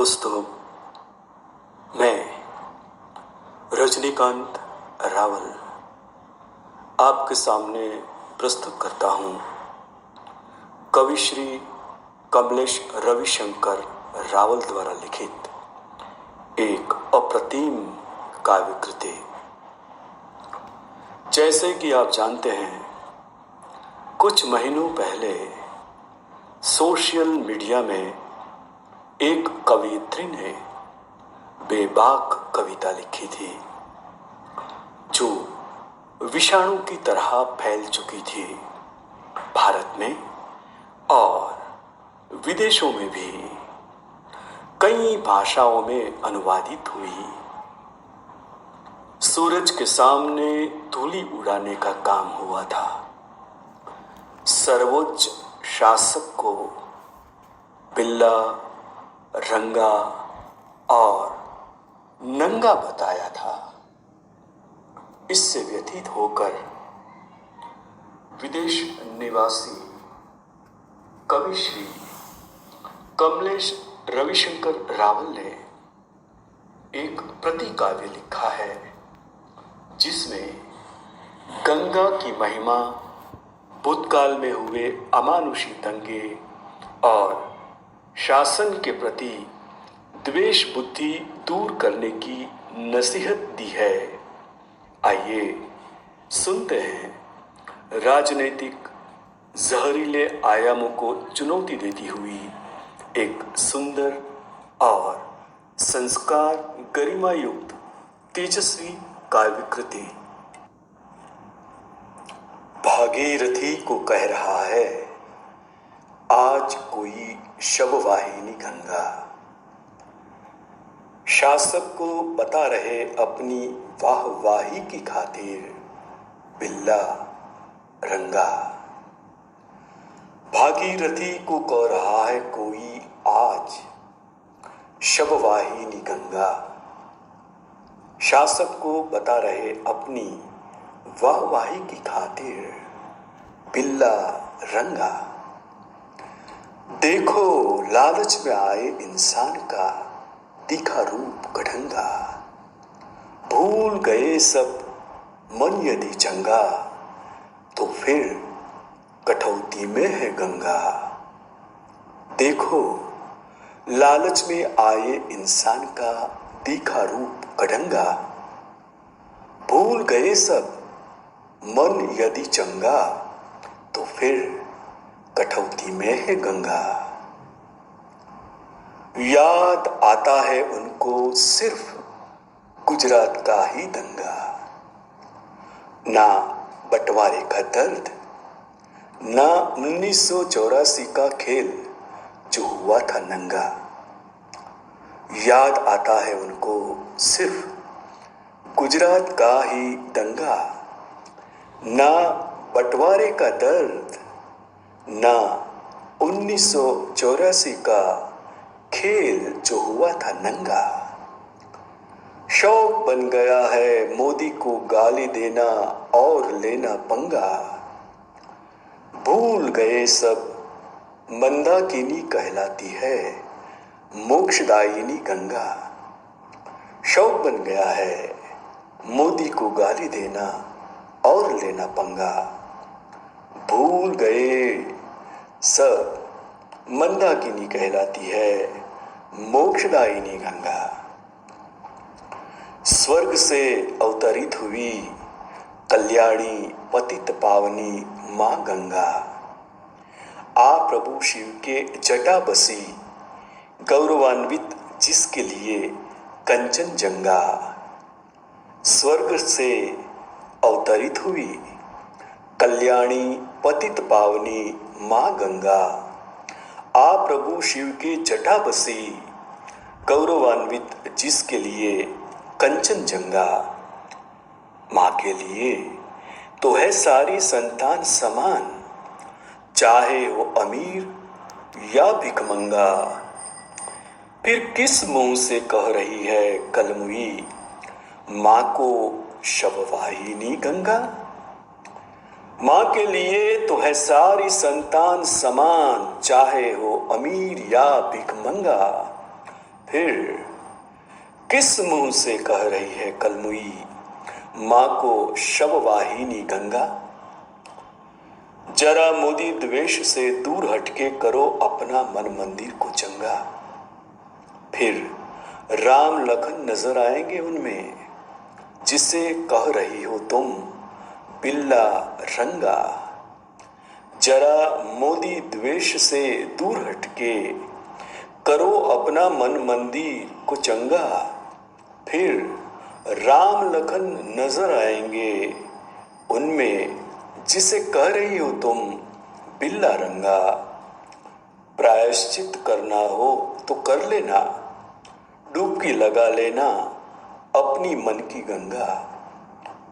दोस्तों, मैं रजनीकांत रावल आपके सामने प्रस्तुत करता हूँ कवि श्री कमलेश रविशंकर रावल द्वारा लिखित एक अप्रतिम काव्य कृति। जैसे कि आप जानते हैं, कुछ महीनों पहले सोशल मीडिया में एक कवयित्री ने बेबाक कविता लिखी थी जो विषाणु की तरह फैल चुकी थी। भारत में और विदेशों में भी कई भाषाओं में अनुवादित हुई। सूरज के सामने धूली उड़ाने का काम हुआ था। सर्वोच्च शासक को बिल्ला, रंगा और नंगा बताया था। इससे व्यथित होकर विदेश निवासी कवि श्री कमलेश रविशंकर रावल ने एक प्रति काव्य लिखा है जिसमें गंगा की महिमा, भूतकाल में हुए अमानुषी दंगे और शासन के प्रति द्वेष बुद्धि दूर करने की नसीहत दी है। आइए सुनते हैं राजनीतिक जहरीले आयामों को चुनौती देती हुई एक सुंदर और संस्कार गरिमा युक्त तेजस्वी काव्य कृति। भागीरथी को कह रहा है आज कोई शववाहिनी गंगा। शासक को बता रहे अपनी वाहवाही की खातिर बिल्ला, रंगा। भागीरथी को कह रहा है कोई आज शववाहिनी गंगा। शासक को बता रहे अपनी वाहवाही की खातिर बिल्ला, रंगा। देखो लालच में आए इंसान का तीखा रूप कढ़ंगा। भूल गए सब मन यदि चंगा तो फिर कठौती में है गंगा। देखो लालच में आए इंसान का तीखा रूप कढ़ंगा। भूल गए सब मन यदि चंगा तो फिर कठौती में है गंगा। याद आता है उनको सिर्फ गुजरात का ही दंगा। ना बंटवारे का दर्द, ना 1984 का खेल जो हुआ था नंगा। याद आता है उनको सिर्फ गुजरात का ही दंगा। ना बंटवारे का दर्द, ना 1984 का खेल जो हुआ था नंगा। शौक बन गया है मोदी को गाली देना और लेना पंगा। भूल गए सब मंदाकिनी कहलाती है मोक्षदायिनी गंगा। शौक बन गया है मोदी को गाली देना और लेना पंगा। भूल गए सब मंदाकिनी कहलाती है मोक्षदायिनी गंगा। स्वर्ग से अवतरित हुई कल्याणी पतित पावनी मां गंगा। आ प्रभु शिव के जटा बसी गौरवान्वित जिसके लिए कंचन जंगा। स्वर्ग से अवतरित हुई कल्याणी पतित पावनी मां गंगा। आ प्रभु शिव के जटा बसी गौरवान्वित जिसके लिए कंचन जंगा। मां के लिए तो है सारी संतान समान, चाहे वो अमीर या भिखमंगा। फिर किस मुंह से कह रही है कलमुई मां को शववाहिनी गंगा। मां के लिए तो है सारी संतान समान, चाहे हो अमीर या भिखमंगा। फिर किस मुंह से कह रही है कलमुई मां को शववाहिनी गंगा। जरा मोदी द्वेष से दूर हटके करो अपना मन मंदिर को चंगा। फिर राम लखन नजर आएंगे उनमें जिसे कह रही हो तुम बिल्ला रंगा। जरा मोदी द्वेष से दूर हटके करो अपना मन मंदिर को चंगा। फिर राम लखन नजर आएंगे उनमें जिसे कह रही हो तुम बिल्ला रंगा। प्रायश्चित करना हो तो कर लेना, डुबकी लगा लेना अपनी मन की गंगा।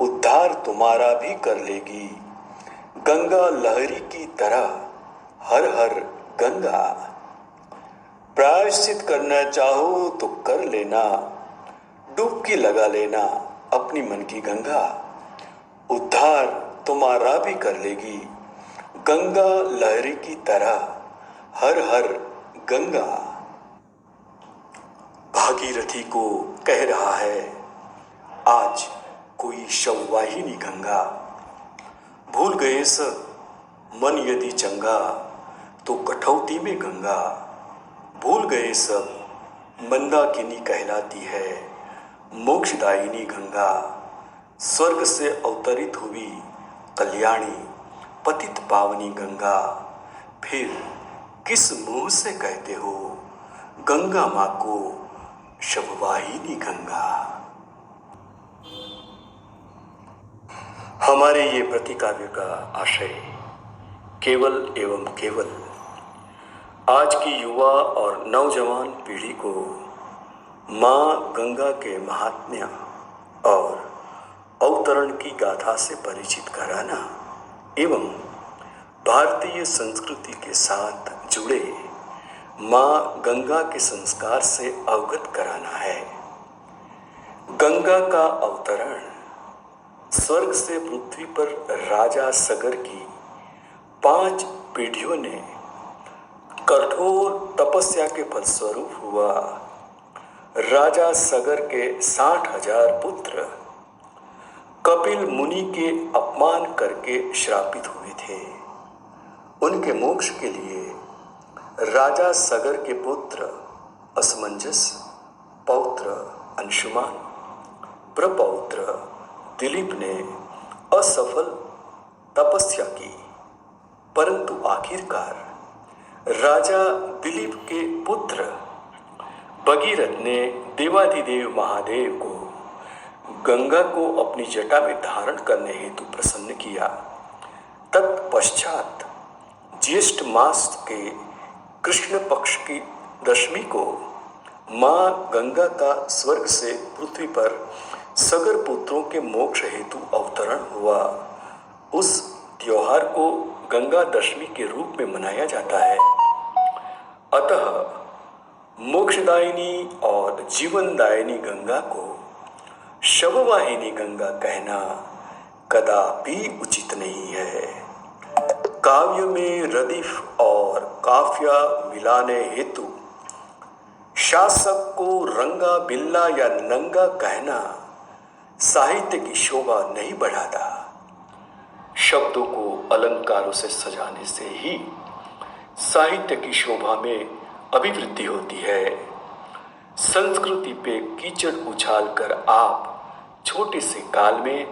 उद्धार तुम्हारा भी कर लेगी गंगा लहरी की तरह, हर हर गंगा। प्रायश्चित करना चाहो तो कर लेना, डुबकी लगा लेना अपनी मन की गंगा। उद्धार तुम्हारा भी कर लेगी गंगा लहरी की तरह, हर हर गंगा। भागीरथी को कह रहा है आज कोई शववाहिनी गंगा। भूल गए सब मन यदि चंगा तो कठौती में गंगा। भूल गए सब मंदाकिनी कहलाती है मोक्षदायिनी गंगा। स्वर्ग से अवतरित हुई कल्याणी पतित पावनी गंगा। फिर किस मुंह से कहते हो गंगा मां को शववाहिनी गंगा। हमारे ये प्रतिकाव्य का आशय केवल एवं केवल आज की युवा और नौजवान पीढ़ी को मां गंगा के महात्म्य और अवतरण की गाथा से परिचित कराना एवं भारतीय संस्कृति के साथ जुड़े मां गंगा के संस्कार से अवगत कराना है। गंगा का अवतरण स्वर्ग से पृथ्वी पर राजा सगर की 5 पीढ़ियों ने कठोर तपस्या के फलस्वरूप हुआ। राजा सगर के 60,000 पुत्र कपिल मुनि के अपमान करके श्रापित हुए थे। उनके मोक्ष के लिए राजा सगर के पुत्र असमंजस, पौत्र अंशुमान, प्रपौत्र दिलीप ने असफल तपस्या की, परंतु आखिरकार राजा दिलीप के पुत्र भगीरथ ने देवाधिदेव महादेव को गंगा को अपनी जटा में धारण करने हेतु प्रसन्न किया। तत्पश्चात ज्येष्ठ मास के कृष्ण पक्ष की दशमी को मां गंगा का स्वर्ग से पृथ्वी पर सगर पुत्रों के मोक्ष हेतु अवतरण हुआ। उस त्योहार को गंगा दशमी के रूप में मनाया जाता है। अतः मोक्षदायिनी और जीवनदायिनी गंगा को शववाहिनी गंगा कहना कदापि उचित नहीं है। काव्य में रदीफ और काफिया मिलाने हेतु शासक को रंगा बिल्ला या नंगा कहना साहित्य की शोभा नहीं बढ़ाता। शब्दों को अलंकारों से सजाने से ही साहित्य की शोभा में अभिवृद्धि होती है। संस्कृति पे कीचड़ उछालकर आप छोटे से काल में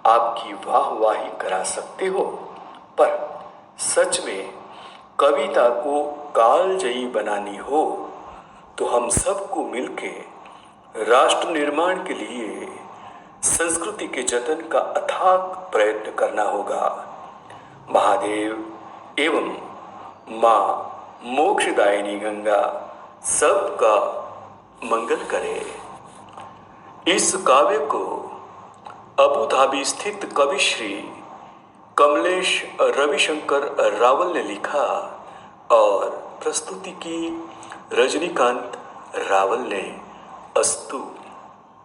आपकी वाहवाही करा सकते हो, पर सच में कविता को कालजयी बनानी हो तो हम सबको मिलके राष्ट्र निर्माण के लिए संस्कृति के जतन का अथाक प्रयत्न करना होगा। महादेव एवं मां मोक्षदायिनी गंगा सबका मंगल करे। इस काव्य को अबू धाबी स्थित कवि श्री कमलेश रविशंकर रावल ने लिखा और प्रस्तुति की रजनीकांत रावल ने। अस्तु।